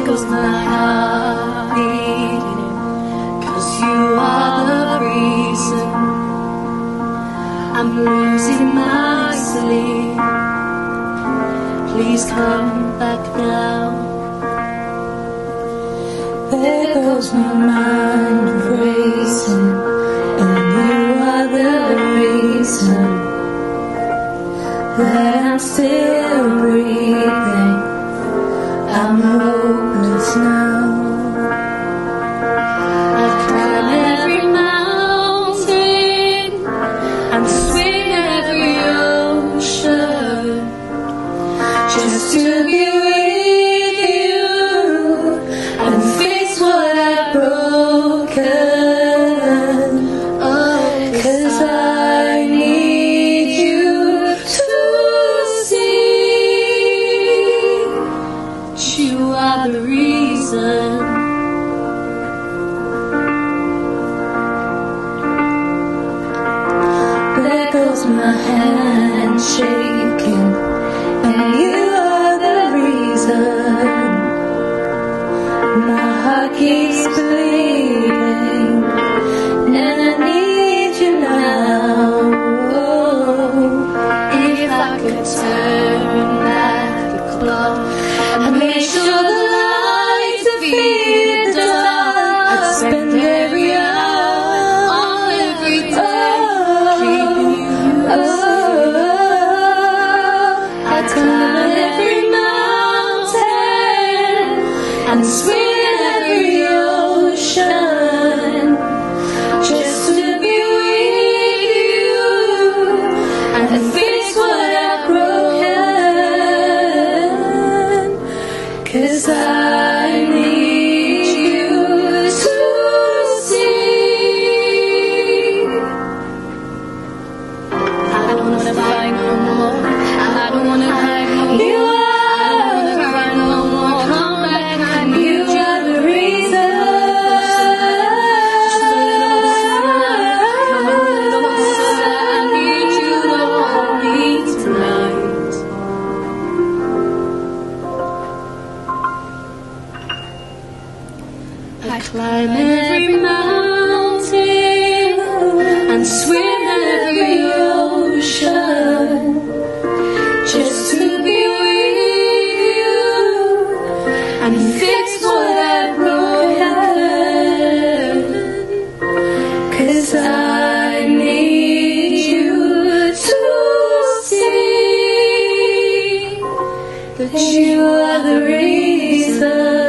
goes my heart beating, 'cause you are the reason I'm losing my sleep. Please come back now. There goes my mind racing, and you are the reason that I'm still breathing. I'm hopeless now. I've climbed every mountain and swim every ocean just to be with you and fix what I've broken. Oh, 'cause I need you to see you are the reason. There goes my hand shaking, and you are the reason. My heart keeps bleeding, and I need you now. Oh, If I could turn back the clock and make sure the lights defeat the dark, I'd spend every hour of every day keeping you safe. I'd climb every mountain and swim every ocean just to be with you and fix what I've broken. 'Cause I need you to see. I don't wanna fight no more, and I don't wanna hide no more. You are the cry no more. Come back, I need you are the reason. Just a little closer. I need you to hold me tonight. I climb every mountain and swim every ocean just to be with you and fix what I've broken. 'Cause I need you to see that you are the reason.